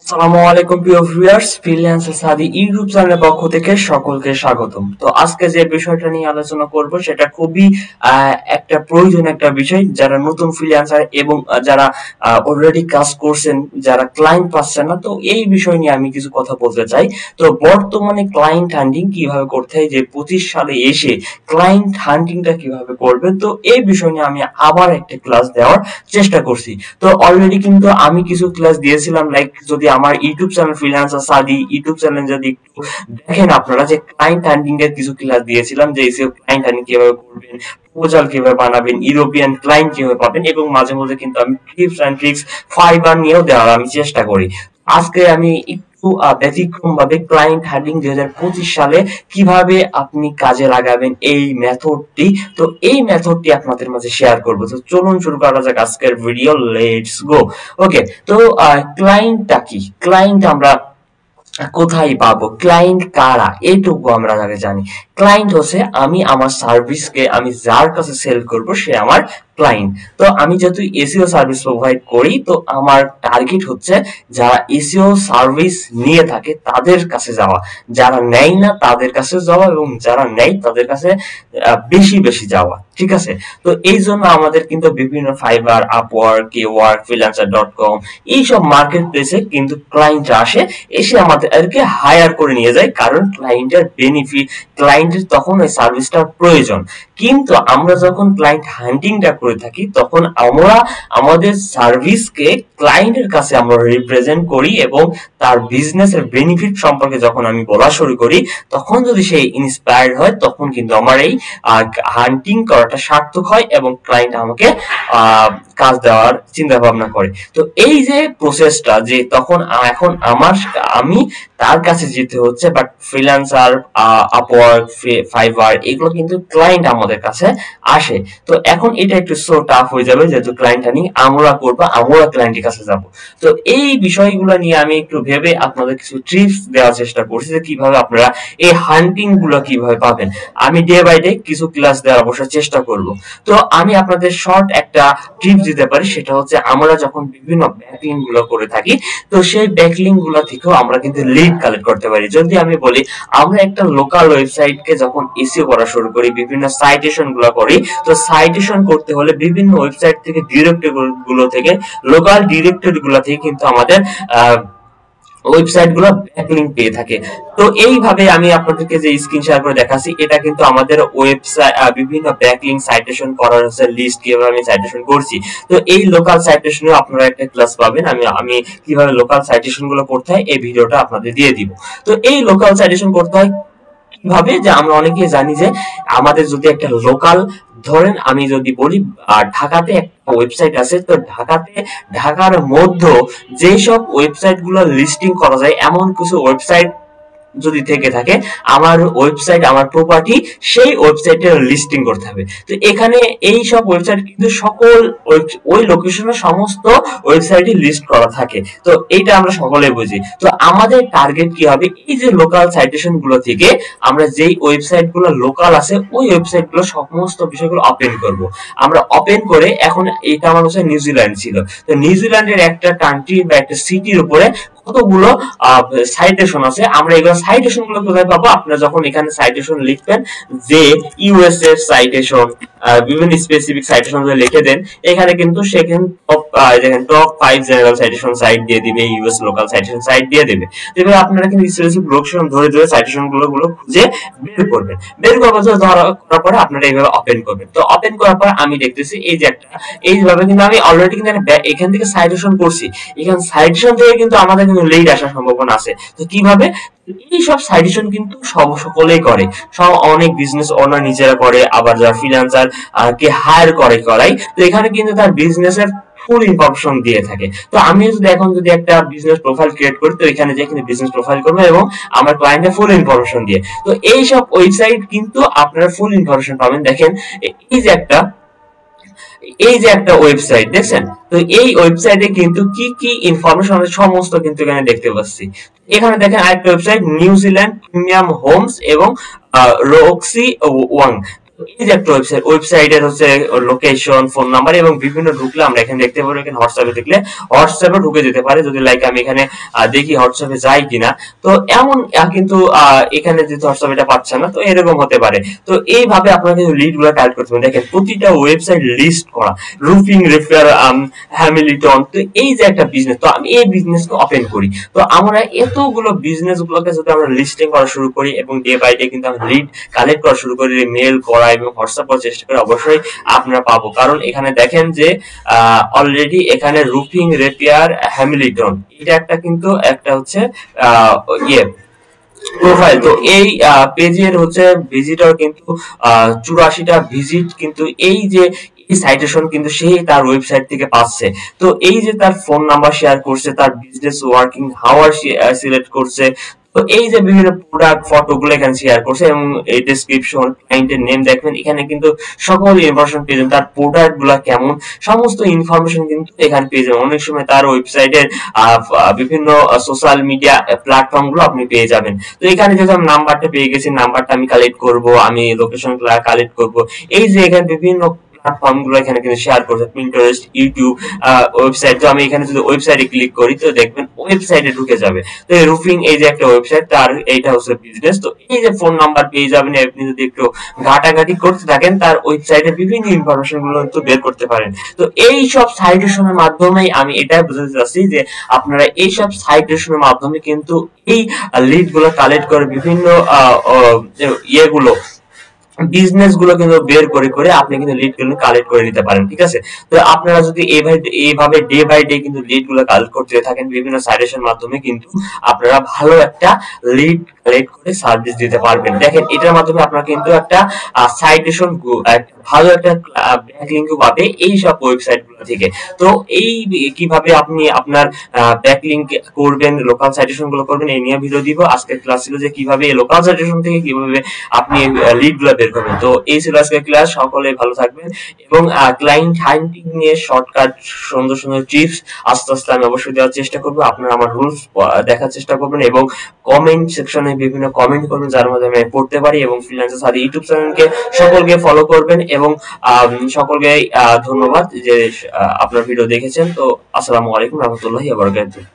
আসসালামু আলাইকুম প্রিয় ভিউয়ার্স, ফ্রিল্যান্সার সাদি ইউটিউব চ্যানেলের পক্ষ থেকে সকলকে স্বাগতম। তো আজকে যে বিষয়টা নিয়ে আলোচনা করব সেটা খুবই একটা প্রয়োজনীয় একটা বিষয়, যারা নতুন ফ্রিল্যান্সার এবং যারা অলরেডি কাজ করছেন, যারা ক্লায়েন্ট পাচ্ছেন না, তো এই বিষয় নিয়ে আমি কিছু কথা বলতে চাই। তো বর্তমানে ক্লায়েন্ট হান্টিং কিভাবে করতে হয়, যে 25 সালে এসে ক্লায়েন্ট হান্টিংটা কিভাবে করবেন, তো এই বিষয় নিয়ে আমি আবার একটা ক্লাস দেওয়ার চেষ্টা করছি। তো অলরেডি কিন্তু আমি কিছু ক্লাস দিয়েছিলাম, লাইক যদি আমার ইউটিউব চ্যানেল ফ্রিল্যান্সার সাদি ইউটিউব চ্যানেল যদি একটু দেখেন আপনারা, যে ক্লায়েন্ট হান্টিং এর কিছু ক্লাস দিয়েছিলাম, যে এসইও ক্লায়েন্ট হান্টিং কিভাবে করবেন, প্রপোজাল কিভাবে বানাবেন, ইউরোপিয়ান ক্লায়েন্ট কিভাবে পাবেন, এবং মাঝে মধ্যে কিন্তু আমি টিপস এন্ড ট্রিক্স ফাইবার নিয়েও দেওয়ার আমি চেষ্টা করি। আজকে আমি একটু ব্যতিক্রম ভাবে ক্লায়েন্ট হান্টিং 2025 সালে কিভাবে আপনি কাজে লাগাবেন এই মেথডটি, তো এই মেথডটি আপনাদের মাঝে শেয়ার করব। তো চলুন শুরু করা যাক আজকের ভিডিও, লেটস গো। ওকে, তো ক্লায়েন্টটা কি, ক্লায়েন্ট আমরা কোথায় পাবো, ক্লায়েন্ট কারা, এইটুকু আমরা আগে জানি। ক্লায়েন্ট হচ্ছে আমি আমার সার্ভিসকে আমি যার কাছে সেল করব সে আমার ক্লায়েন্ট। তো আমি যেহেতু এসইও সার্ভিস প্রোভাইড করি, তো আমার টার্গেট হচ্ছে যারা এসইও সার্ভিস নিয়ে থাকে তাদের কাছে যাওয়া, যারা নেয় না তাদের কাছে যাওয়া, এবং যারা নেয় তাদের কাছে বেশি বেশি যাওয়া। ঠিক আছে, তো এই জন্য আমাদের কিন্তু বিভিন্ন ফাইবার, আপওয়ার্ক, কেওয়ার্ক, ফ্রিল্যান্সার.com এইসব মার্কেট প্লেসে কিন্তু ক্লায়েন্ট আসে, এসে আমাদেরকে হায়ার করে নিয়ে যায়, কারণ ক্লায়েন্টের বেনিফিট, ক্লায়েন্টের তখন ওই সার্ভিসটার প্রয়োজন। কিন্তু আমরা যখন ক্লায়েন্ট হান্টিংটা করে থাকি, তখন আমরা আমাদের সার্ভিসকে ক্লায়েন্টের কাছে আমরা রিপ্রেজেন্ট করি, এবং তার বিজনেসের বেনিফিট সম্পর্কে যখন আমি বলা শুরু করি, তখন যদি সে ইন্সপায়ার্ড হয়, তখন কিন্তু আমার এই হান্টিং করাটা সার্থক হয়, এবং ক্লায়েন্ট আমাকে কাজ দেওয়ার চিন্তা ভাবনা করে। তো এই যে প্রসেসটা, যে তখন এখন আমি তার কাছে যেতে হচ্ছে, বাট ফ্রিল্যান্সার, আপওয়ার্ক, ফাইবার এগুলো কিন্তু ক্লায়েন্ট আমাদের কাছে আসে। তো এখন এটা একটু সো টাফ হয়ে যাবে, যেহেতু ক্লায়েন্ট হান্টিং আমরা করবো, আমরা ক্লায়েন্টের কাছে যাব। তো এই বিষয়গুলো নিয়ে আমি একটু ভেবে আপনাদের কিছু ট্রিপস দেওয়ার চেষ্টা করছি, যে কিভাবে আপনারা এই হান্টিং গুলো কিভাবে পাবেন। আমি ডে বাই ডে কিছু ক্লাস দেওয়ার অবশ্যই চেষ্টা করব। তো আমি আপনাদের শর্ট একটা টিপস দিতে পারি, সেটা হচ্ছে আমরা যখন বিভিন্ন ব্যাকলিংক গুলো করে থাকি, তো সেই ব্যাকলিংক গুলো থেকেও আমরা কিন্তু লিড কালেক্ট করতে পারি। যদি আমি বলি, আমরা একটা লোকাল ওয়েবসাইটকে যখন এসইও করা শুরু করি, বিভিন্ন সাইটেশন গুলো করি, তো সাইটেশন করতে হলে বিভিন্ন ওয়েবসাইট থেকে, ডিরেক্টরি গুলো থেকে, লোকাল ডিরেক্টরি গুলো থেকে কিন্তু আমাদের ওয়েবসাইট গুলো ব্যাকলিংক পেয়ে থাকে। তো এইভাবে আমি আপনাদেরকে যে স্ক্রিন শেয়ার করে দেখাচ্ছি, এটা কিন্তু আমাদের ওয়েবসাইট বিভিন্ন ব্যাকলিংক সাইটেশন করার হচ্ছে লিস্ট, কিভাবে আমি সাইটেশন করছি। তো এই লোকাল সাইটেশনেও আপনারা একটা ক্লাস পাবেন, আমি কিভাবে লোকাল সাইটেশন গুলো করতে হয় এই ভিডিওটা আপনাদের দিয়ে দিব। তো এই লোকাল সাইটেশন করতে হয় কিভাবে, যে আমরা অনেকেই জানি যে আমাদের যদি একটা লোকাল, ধরেন আমি যদি বলি ঢাকাতে একটা ওয়েবসাইট আছে, তো ঢাকার মধ্যে যেসব ওয়েবসাইট গুলো লিস্টিং করা যায়, এমন কিছু ওয়েবসাইট যদি থেকে থাকে, আমার ওয়েবসাইট, আমার প্রপার্টি সেই ওয়েবসাইটের লিস্টিং করতে হবে। তো এখানে এই সব ওয়েবসাইট কিন্তু সকল ওই লোকেশনে সমস্ত ওয়েবসাইটই লিস্ট করা থাকে। তো এইটা আমরা সকলেই বুঝি। তো আমাদের টার্গেট কি হবে, এই যে লোকাল সাইটেশন গুলো থেকে আমরা যেই ওয়েবসাইট গুলো লোকাল আছে, ওই ওয়েবসাইট গুলো সমস্ত বিষয়গুলো ওপেন করব। আমরা ওপেন করে, এখন এটা আমার হচ্ছে নিউজিল্যান্ড ছিল, তো নিউজিল্যান্ডের একটা কান্ট্রি বা একটা সিটির উপরে কতগুলো সাইটেশন আছে, আমরা এগুলো সাইটেশন গুলো কোথায় পাবো, আপনারা যখন এখানে সাইটেশন লিখবেন, যে ইউএসএ সাইটেশন, বিভিন্ন স্পেসিফিক সাইটেশন গুলো লিখে দেন, এখানে কিন্তু সেখানে টপ 5 জেনারেল সাইটেশন সাইট দিয়ে দিবে, ইউএস লোকাল সাইটেশন সাইট দিয়ে দেবে। এভাবে আপনারা কিন্তু স্পেসিফিক লোকেশন ধরে ধরে সাইটেশন গুলো খুঁজে বের করবেন। বের করার পরে আপনারা এইভাবে ওপেন করবেন। তো ওপেন করার পর আমি দেখতেছি এই যে একটা, এইভাবে কিন্তু আমি অলরেডি কিন্তু এখান থেকে সাইটেশন করছি, এখানে সাইটেশন থেকে কিন্তু আমাদের কিন্তু লিড আসার সম্ভাবনা আছে। তো কিভাবে, এই সব সাইটেশন কিন্তু সকলেই করে, সব অনেক বিজনেস ওনার নিজেরা করে, আবার যারা ফ্রিল্যান্সার কে হায়ার করাই, তো এখানে কিন্তু তার বিজনেসের ফুল ইনফরমেশন দিয়ে থাকে। তো আমি যদি এখন যদি একটা বিজনেস প্রোফাইল ক্রিয়েট করি, তো এখানে যে কিন্তু বিজনেস প্রোফাইল করবো, এবং আমার ক্লায়েন্টের ফুল ইনফরমেশন দিয়ে, তো এই সব ওয়েবসাইট কিন্তু আপনারা ফুল ইনফরমেশন পাবেন। দেখেন এই যে একটা ওয়েবসাইট দেখছেন, তো এই ওয়েবসাইটে কিন্তু কি কি ইনফরমেশন আছে সমস্ত কিন্তু এখানে দেখতে পাচ্ছি। এখানে দেখেন আরেকটা ওয়েবসাইট, নিউজিল্যান্ড প্রিমিয়াম হোমস এবং রক্সি ওয়াং। এই যে একটা ওয়েবসাইটের হচ্ছে লোকেশন, ফোন নাম্বার এবং বিভিন্ন ঢুকলে আমরা এখানে দেখতে পারবো। এখানে হোয়াটসঅ্যাপে দেখলে হোয়াটসঅ্যাপে ঢুকে যেতে পারে, যদি লাইক আমি এখানে দেখি হোয়াটসঅ্যাপে যাই কিনা। তো এমন কিন্তু এখানে যেহেতু হোয়াটসঅ্যাপ এটা পাচ্ছে না, তো এরকম হতে পারে। তো এইভাবে আপনারা কিন্তু লিড গুলো কালেক্ট করতে পারেন। দেখেন প্রতিটা ওয়েবসাইট লিস্ট করা, রুফিং রিপেয়ার, হ্যামিল্টন। তো এই যে একটা বিজনেস, তো আমি এই বিজনেসকে ওপেন করি। তো আমরা এতগুলো বিজনেস গুলোকে যদি আমরা লিস্টিং করা শুরু করি এবং ডে বাই ডে কিন্তু আমরা লিড কালেক্ট করা শুরু করি, মেল করা এবং হোয়াটসঅ্যাপ করার চেষ্টা করি, অবশ্যই আপনারা পাবো। কারণ এখানে দেখেন যে অলরেডি এখানে রুফিং রিপেয়ার হ্যামিল্টন, এটা একটা কিন্তু একটা হচ্ছে ইয়ে প্রোফাইল। তো এই পেজের হচ্ছে ভিজিটর কিন্তু 84টা ভিজিট কিন্তু এই যে সাইটেশন কিন্তু সে তার ওয়েবসাইট থেকে পাচ্ছে। তো এই যে তার ফোন নাম্বার শেয়ার করছে, তার বিজনেস ওয়ার্কিং হাওয়ার সিলেক্ট করছে, তো এই যে বিভিন্ন প্রোডাক্ট ফটোগুলো এখানে শেয়ার করছে এবং এই ডেসক্রিপশন, ক্লায়েন্টের নেম দেখবেন এখানে কিন্তু সকল ইনফরমেশন পেয়ে যাবেন, তার প্রোডাক্ট গুলা কেমন সমস্ত ইনফরমেশন কিন্তু এখানে পেয়ে যাবেন। অনেক সময় তার ওয়েবসাইটের বিভিন্ন সোশ্যাল মিডিয়া প্ল্যাটফর্ম গুলো আপনি পেয়ে যাবেন। তো এখানে যেহেতু আমি নাম্বারটা পেয়ে গেছি, নাম্বারটা আমি কালেক্ট করব, আমি লোকেশন কালেক্ট করব। এই যে এখানে বিভিন্ন প্ল্যাটফর্ম গুলো এখানে কিন্তু শেয়ার করছে, পিন্টারেস্ট, ইউটিউব, ওয়েবসাইট। তো আমি এখানে যদি ওয়েবসাইটে ক্লিক করি তো দেখবেন ওয়েবসাইটে ঢুকে যাবে। তো এই রুফিং এই যে একটা ওয়েবসাইট, তার এইটা হচ্ছে বিজনেস। তো এই যে ফোন নাম্বার পেয়ে যাবেন, আপনি যদি একটু ঘাটাঘাটি করতে থাকেন তার ওয়েবসাইটে বিভিন্ন ইনফরমেশন গুলো কিন্তু বের করতে পারেন। তো এই সব সাইটেশনের মাধ্যমে আমি এটাই বোঝাতে চাচ্ছি যে আপনারা এই সব সাইটেশনের মাধ্যমে কিন্তু এই লিড গুলো কালেক্ট করে বিভিন্ন ইয়েগুলো বিজনেস গুলো কিন্তু বের করে করে আপনি কিন্তু লিড গুলো কালেক্ট করে নিতে পারেন। ঠিক আছে, তো আপনারা যদি এইভাবে ডে বাই ডে কিন্তু লিড গুলো কালেক্ট করতে থাকেন বিভিন্ন সাইটেশন মাধ্যমে, কিন্তু আপনারা ভালো একটা লিড কালেক্ট করে সার্ভিস দিতে পারবেন। দেখেন এটার মাধ্যমে আপনারা কিন্তু একটা সাইটেশন, ভালো একটা ব্যাকলিংক পাবে এই সব ওয়েবসাইট গুলো থেকে। তো এই কিভাবে আপনি আপনার ব্যাকলিংক করবেন, লোকাল সাইটেশন গুলো করবেন, এই নিয়ে ভিডিও দিব। আজকের ক্লাস ছিল যে কিভাবে লোকাল সাইটেশন থেকে কিভাবে আপনি লিড গুলো বের করবেন। তো এই ছিল আজকের ক্লাস, সকলে ভালো থাকবেন এবং ক্লায়েন্ট হান্টিং নিয়ে শর্টকাট সুন্দর সুন্দর টিপস আস্তে আস্তে আমি অবশ্যই দেওয়ার চেষ্টা করবো। আপনারা আমার রুলস দেখার চেষ্টা করবেন এবং কমেন্ট সেকশনে বিভিন্ন কমেন্ট করবেন যার মাধ্যমে আমি পড়তে পারি। এবং ফ্রিল্যান্সার সাথী ইউটিউব চ্যানেলকে সকলকে ফলো করবেন এবং সকলকে ধন্যবাদ যে আপনার ভিডিও দেখেছেন। তো আসসালামু আলাইকুম রহমতুল্লাহি ওয়া বারাকাতুহু।